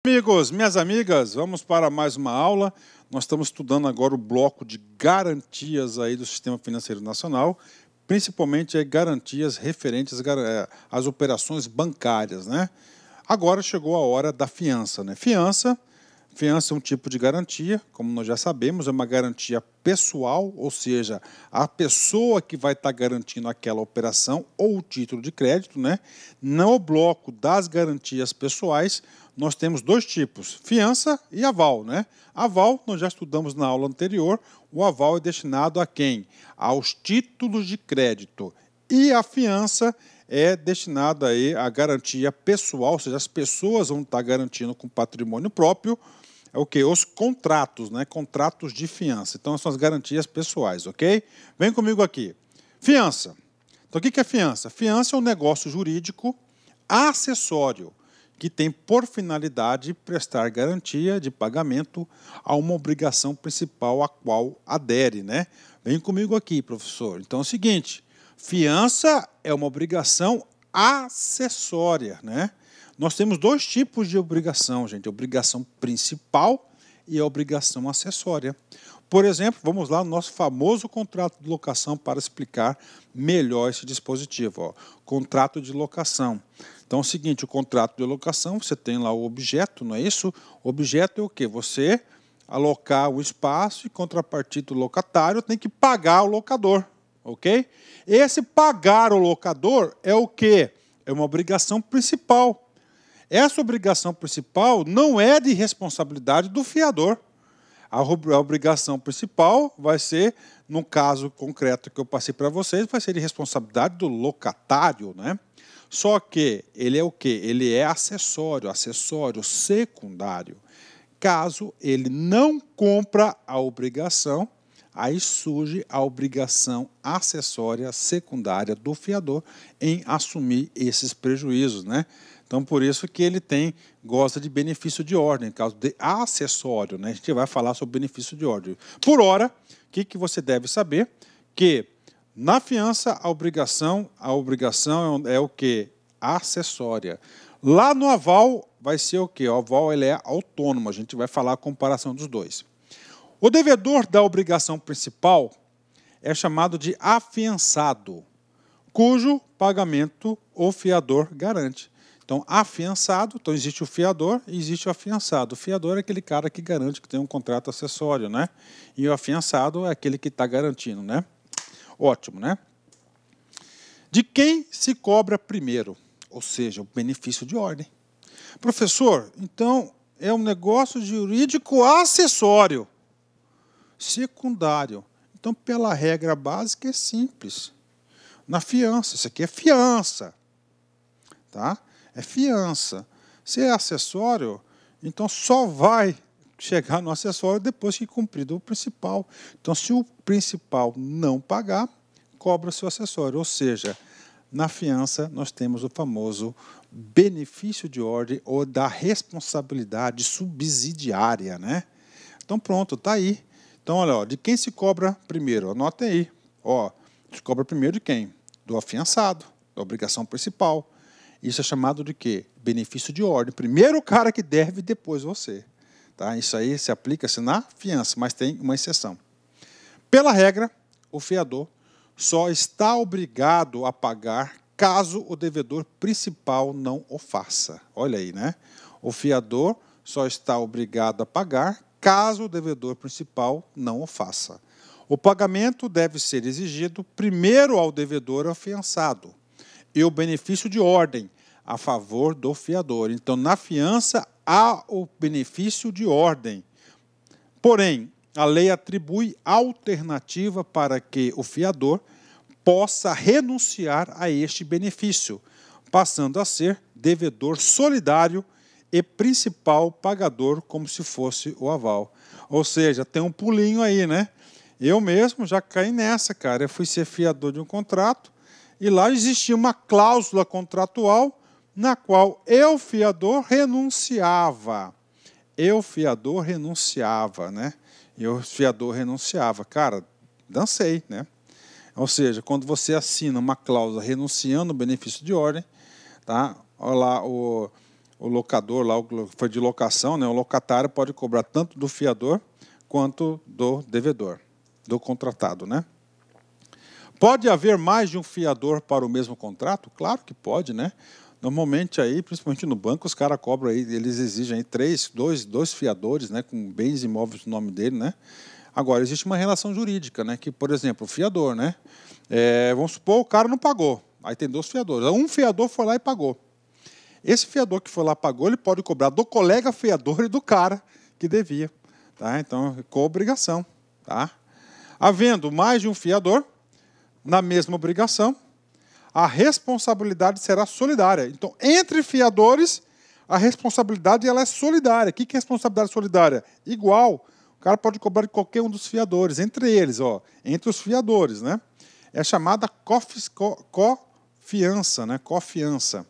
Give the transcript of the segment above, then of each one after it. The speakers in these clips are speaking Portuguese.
Amigos, minhas amigas, vamos para mais uma aula. Nós estamos estudando agora o bloco de garantias aí do Sistema Financeiro Nacional, principalmente garantias referentes às operações bancárias, né? Agora chegou a hora da fiança, né? Fiança é um tipo de garantia, como nós já sabemos, é uma garantia pessoal, ou seja, a pessoa que vai estar garantindo aquela operação ou o título de crédito, né? No bloco das garantias pessoais, nós temos dois tipos, fiança e aval, né? Aval, nós já estudamos na aula anterior, o aval é destinado a quem? Aos títulos de crédito. E a fiança é destinada aí à garantia pessoal, ou seja, as pessoas vão estar garantindo com patrimônio próprio, é o que? Os contratos, né? Contratos de fiança. Então, são as garantias pessoais, ok? Vem comigo aqui. Fiança. Então, o que é fiança? Fiança é um negócio jurídico acessório que tem por finalidade prestar garantia de pagamento a uma obrigação principal a qual adere, né? Vem comigo aqui, professor. Então, é o seguinte, fiança é uma obrigação acessória, né? Nós temos dois tipos de obrigação, gente, a obrigação principal e a obrigação acessória. Por exemplo, vamos lá no nosso famoso contrato de locação para explicar melhor esse dispositivo. Ó. Contrato de locação. Então é o seguinte, o contrato de locação, você tem lá o objeto, não é isso? O objeto é o quê? Você alocar o espaço e contrapartida do locatário tem que pagar o locador, ok? Esse pagar o locador é o quê? É uma obrigação principal. Essa obrigação principal não é de responsabilidade do fiador. A obrigação principal vai ser, no caso concreto que eu passei para vocês, vai ser de responsabilidade do locatário, né? Só que ele é o quê? Ele é acessório secundário. Caso ele não compra a obrigação, aí surge a obrigação acessória secundária do fiador em assumir esses prejuízos, né? Então, por isso que ele gosta de benefício de ordem, caso de acessório, né? A gente vai falar sobre benefício de ordem. Por hora, o que você deve saber? Que na fiança, a obrigação é o quê? Acessória. Lá no aval, vai ser o quê? O aval ele é autônomo, a gente vai falar a comparação dos dois. O devedor da obrigação principal é chamado de afiançado, cujo pagamento o fiador garante. Então, afiançado, então existe o fiador e existe o afiançado. O fiador é aquele cara que garante que tem um contrato acessório, né? E o afiançado é aquele que está garantindo, né? Ótimo, né? De quem se cobra primeiro? Ou seja, o benefício de ordem. Professor, então é um negócio jurídico acessório, secundário. Então, pela regra básica, é simples. Na fiança, isso aqui é fiança, tá? É fiança. Se é acessório, então só vai chegar no acessório depois que cumprido o principal. Então, se o principal não pagar, cobra-se o acessório. Ou seja, na fiança nós temos o famoso benefício de ordem ou da responsabilidade subsidiária, né? Então, pronto, está aí. Então, olha, ó, de quem se cobra primeiro? Anotem aí. Ó, se cobra primeiro de quem? Do afiançado, da obrigação principal. Isso é chamado de quê? Benefício de ordem. Primeiro o cara que deve, depois você. Tá? Isso aí se aplica-se na fiança, mas tem uma exceção. Pela regra, o fiador só está obrigado a pagar caso o devedor principal não o faça. Olha aí, né? O fiador só está obrigado a pagar caso o devedor principal não o faça. O pagamento deve ser exigido primeiro ao devedor afiançado e o benefício de ordem a favor do fiador. Então, na fiança, há o benefício de ordem. Porém, a lei atribui alternativa para que o fiador possa renunciar a este benefício, passando a ser devedor solidário e principal pagador, como se fosse o aval. Ou seja, tem um pulinho aí, né? Eu mesmo já caí nessa, cara. Eu fui ser fiador de um contrato e lá existia uma cláusula contratual na qual eu, fiador, renunciava. Né? Eu, fiador, renunciava. Cara, dancei, né? Ou seja, quando você assina uma cláusula renunciando ao benefício de ordem, tá? Olha lá, o locador, lá foi de locação, né? O locatário pode cobrar tanto do fiador quanto do devedor, do contratado, né? Pode haver mais de um fiador para o mesmo contrato? Claro que pode, né? Normalmente aí, principalmente no banco, os caras cobram aí, eles exigem aí dois fiadores, né, com bens imóveis no nome dele, né? Agora, existe uma relação jurídica, né? Que, por exemplo, o fiador, né? Vamos supor, o cara não pagou. Aí tem 2 fiadores. Um fiador foi lá e pagou. Esse fiador que foi lá e pagou, ele pode cobrar do colega fiador e do cara que devia. Tá? Então, com obrigação. Tá? Havendo mais de um fiador, na mesma obrigação, a responsabilidade será solidária. Então, entre fiadores, a responsabilidade ela é solidária. O que é responsabilidade solidária? Igual. O cara pode cobrar de qualquer um dos fiadores, entre eles, ó, entre os fiadores, né? É chamada cofiança, né? Cofiança.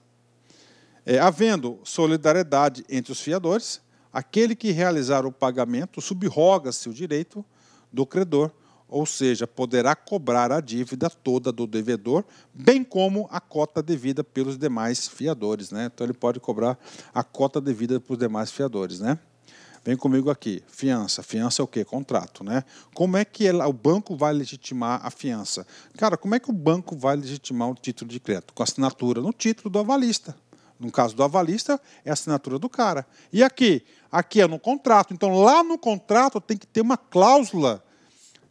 Havendo solidariedade entre os fiadores, aquele que realizar o pagamento subroga-se o direito do credor, ou seja, poderá cobrar a dívida toda do devedor, bem como a cota devida pelos demais fiadores, né? Então ele pode cobrar a cota devida para os demais fiadores, né? Vem comigo aqui, fiança. Fiança é o quê? Contrato, né? Como é que o banco vai legitimar a fiança? Cara, como é que o banco vai legitimar o título de crédito? Com assinatura no título do avalista. No caso do avalista, é a assinatura do cara. E aqui? Aqui é no contrato. Então, lá no contrato tem que ter uma cláusula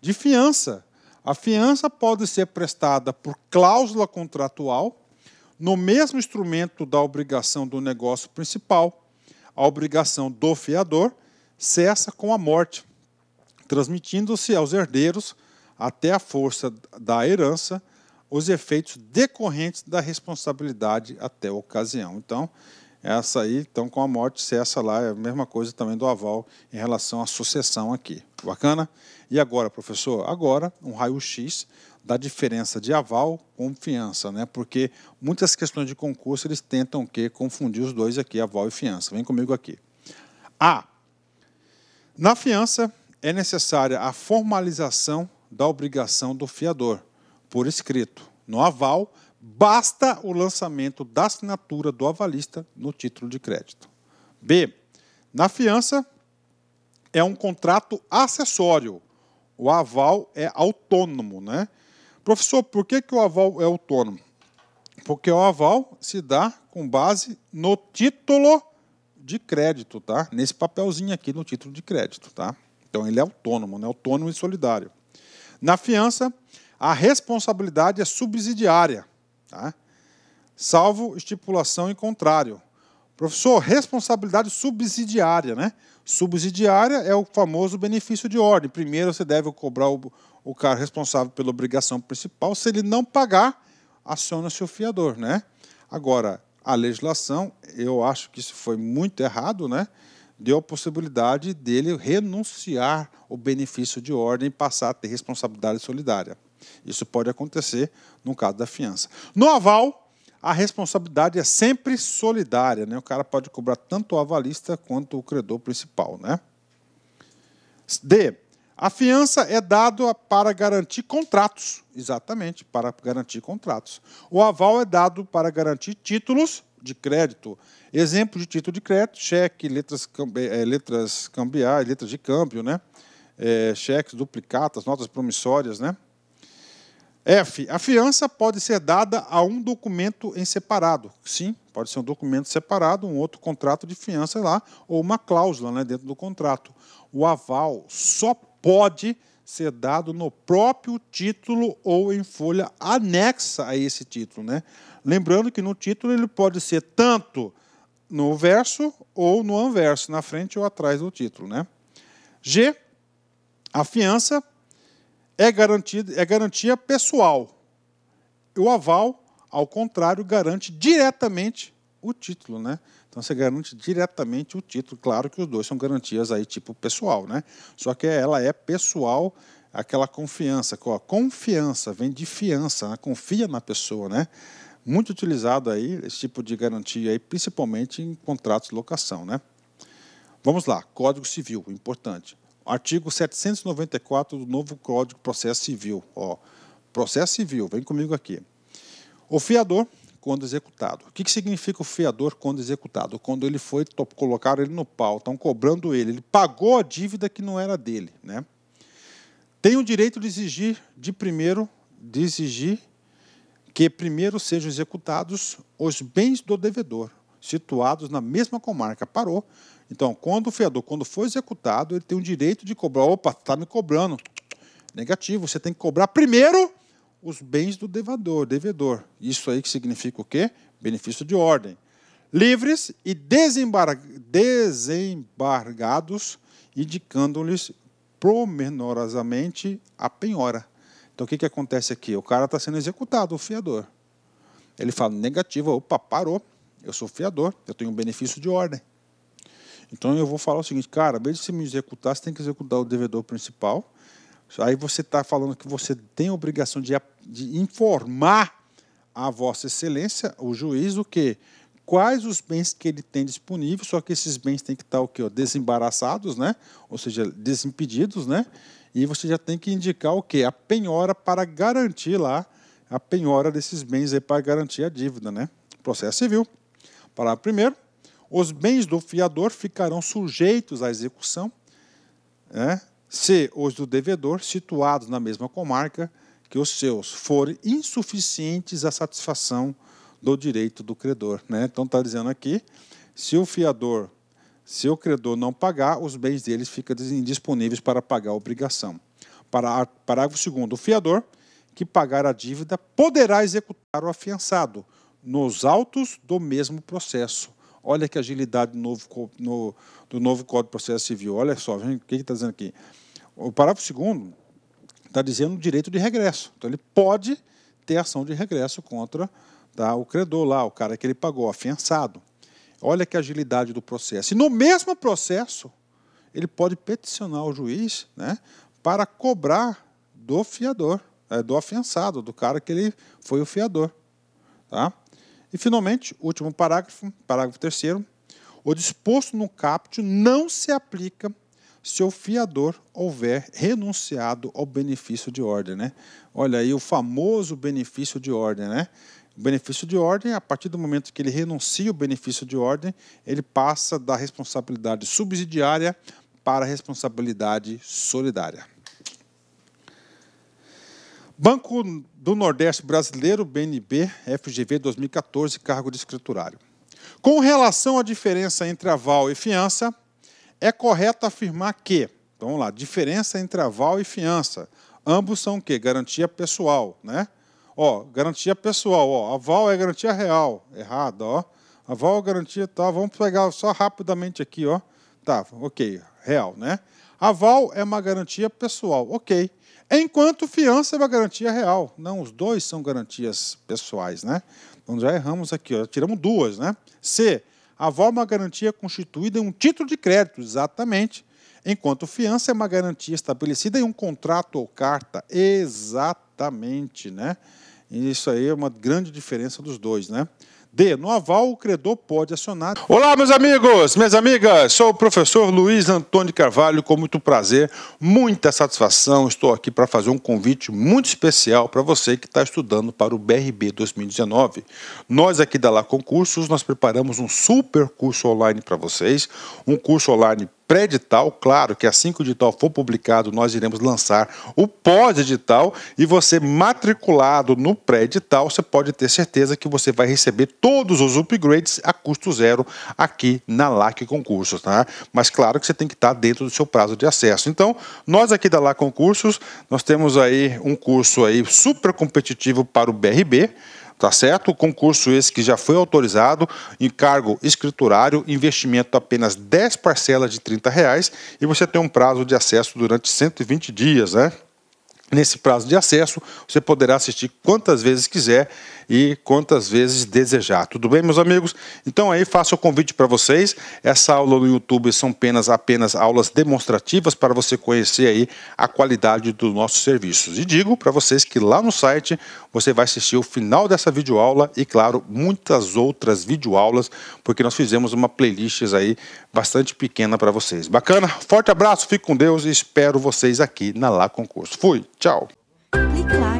de fiança. A fiança pode ser prestada por cláusula contratual, no mesmo instrumento da obrigação do negócio principal. A obrigação do fiador cessa com a morte, transmitindo-se aos herdeiros, até a força da herança, os efeitos decorrentes da responsabilidade até a ocasião. Então, essa aí, então, com a morte cessa lá, é a mesma coisa também do aval em relação à sucessão aqui. Bacana? E agora, professor? Agora, um raio-x da diferença de aval com fiança, né? Porque muitas questões de concurso eles tentam confundir os dois aqui, aval e fiança. Vem comigo aqui. Na fiança é necessária a formalização da obrigação do fiador, por escrito. No aval, basta o lançamento da assinatura do avalista no título de crédito. B. Na fiança é um contrato acessório. O aval é autônomo, né? Professor, por que o aval é autônomo? Porque o aval se dá com base no título de crédito, tá? Nesse papelzinho aqui no título de crédito, tá? Então ele é autônomo, né? Autônomo e solidário. Na fiança, a responsabilidade é subsidiária, tá? Salvo estipulação em contrário. Professor, responsabilidade subsidiária, né? Subsidiária é o famoso benefício de ordem. Primeiro você deve cobrar o cara responsável pela obrigação principal. Se ele não pagar, aciona-se o fiador, né? Agora, a legislação, eu acho que isso foi muito errado, né? Deu a possibilidade dele renunciar o benefício de ordem e passar a ter responsabilidade solidária. Isso pode acontecer no caso da fiança. No aval, a responsabilidade é sempre solidária, né? O cara pode cobrar tanto o avalista quanto o credor principal, né? D. A fiança é dada para garantir contratos. Exatamente, para garantir contratos. O aval é dado para garantir títulos de crédito. Exemplo de título de crédito, cheque, letras cambiais, letras de câmbio, né? Cheques, duplicatas, notas promissórias, né? F. A fiança pode ser dada a um documento em separado. Sim, pode ser um documento separado, um outro contrato de fiança lá, ou uma cláusula, né, dentro do contrato. O aval só pode ser dado no próprio título ou em folha anexa a esse título, né? Lembrando que no título ele pode ser tanto no verso ou no anverso, na frente ou atrás do título, né? G. A fiança é garantia pessoal. O aval, ao contrário, garante diretamente o título, né? Então você garante diretamente o título. Claro que os dois são garantias aí tipo pessoal, né? Só que ela é pessoal, aquela confiança. Confiança vem de fiança, né? Confia na pessoa, né? Muito utilizado aí esse tipo de garantia aí, principalmente em contratos de locação, né? Vamos lá, Código Civil, importante. Artigo 794 do novo Código de Processo Civil. Ó, Processo Civil, vem comigo aqui. O fiador, quando executado. O que significa o fiador quando executado? Quando ele foi, colocaram ele no pau, estão cobrando ele pagou a dívida que não era dele, né? Tem o direito de exigir que primeiro sejam executados os bens do devedor, situados na mesma comarca. Parou. Então, quando o fiador, quando for executado, ele tem o direito de cobrar. Opa, está me cobrando. Negativo, você tem que cobrar primeiro os bens do devedor. Isso aí que significa o quê? Benefício de ordem. Livres e desembargados, indicando-lhes pormenorosamente a penhora. Então, o que acontece aqui? O cara está sendo executado, o fiador. Ele fala, negativo, opa, parou, eu sou fiador, eu tenho um benefício de ordem. Então, eu vou falar o seguinte, cara, ao invés de você me executar, você tem que executar o devedor principal. Aí você está falando que você tem a obrigação de informar a Vossa Excelência, o juiz, o quê? Quais os bens que ele tem disponíveis, só que esses bens têm que estar o quê? Desembaraçados, né? Ou seja, desimpedidos, né? E você já tem que indicar o quê? A penhora para garantir lá, a penhora desses bens aí para garantir a dívida, né? Processo civil. Parágrafo primeiro. Os bens do fiador ficarão sujeitos à execução, né? Se os do devedor, situados na mesma comarca, que os seus forem insuficientes à satisfação do direito do credor, né? Então está dizendo aqui, se o credor não pagar, os bens deles ficam indisponíveis para pagar a obrigação. Parágrafo 2º, o fiador que pagar a dívida poderá executar o afiançado nos autos do mesmo processo. Olha que agilidade do novo Código de Processo Civil. Olha só, o que está dizendo aqui? O parágrafo 2º está dizendo o direito de regresso. Então, ele pode ter ação de regresso contra o credor lá, o cara que ele pagou, afiançado. Olha que agilidade do processo. E no mesmo processo, ele pode peticionar o juiz, né, para cobrar do fiador, do afiançado, do cara que ele foi o fiador. Tá? E, finalmente, último parágrafo, parágrafo 3º, o disposto no caput não se aplica se o fiador houver renunciado ao benefício de ordem, né? Olha aí o famoso benefício de ordem, né? O benefício de ordem, a partir do momento que ele renuncia ao benefício de ordem, ele passa da responsabilidade subsidiária para a responsabilidade solidária. Banco do Nordeste Brasileiro, BNB, FGV 2014, cargo de escriturário. Com relação à diferença entre aval e fiança, é correto afirmar que, então, vamos lá, diferença entre aval e fiança, ambos são o quê? Garantia pessoal, né? Ó, garantia pessoal, ó, aval é garantia real, errado, ó. Aval é garantia tal, vamos pegar só rapidamente aqui, ó. Tá, ok, real, né? Aval é uma garantia pessoal, ok. Enquanto fiança é uma garantia real. Não, os dois são garantias pessoais, né? Então já erramos aqui, ó, tiramos duas, né? C, aval é uma garantia constituída em um título de crédito, exatamente. Enquanto fiança é uma garantia estabelecida em um contrato ou carta, exatamente, né? Isso aí é uma grande diferença dos dois, né? D, no aval, o credor pode acionar... Olá, meus amigos, minhas amigas, sou o professor Luiz Antônio Carvalho, com muito prazer, muita satisfação, estou aqui para fazer um convite muito especial para você que está estudando para o BRB 2019. Nós aqui da Lá Concursos, nós preparamos um super curso online para vocês, um curso online pré-edital, claro que assim que o edital for publicado, nós iremos lançar o pós-edital e você matriculado no pré-edital, você pode ter certeza que você vai receber todos os upgrades a custo zero aqui na LAC Concursos, tá? Mas claro que você tem que estar dentro do seu prazo de acesso. Então, nós aqui da LAC Concursos, nós temos aí um curso aí super competitivo para o BRB, tá certo? O concurso esse que já foi autorizado, encargo escriturário, investimento apenas 10 parcelas de R$30 e você tem um prazo de acesso durante 120 dias, né? Nesse prazo de acesso, você poderá assistir quantas vezes quiser e quantas vezes desejar. Tudo bem, meus amigos? Então aí faço o convite para vocês. Essa aula no YouTube são apenas aulas demonstrativas para você conhecer aí a qualidade dos nossos serviços. E digo para vocês que lá no site você vai assistir o final dessa videoaula e, claro, muitas outras videoaulas, porque nós fizemos uma playlist aí bastante pequena para vocês. Bacana? Forte abraço, fique com Deus e espero vocês aqui na Lá Concurso. Fui! Tchau. Clique lá.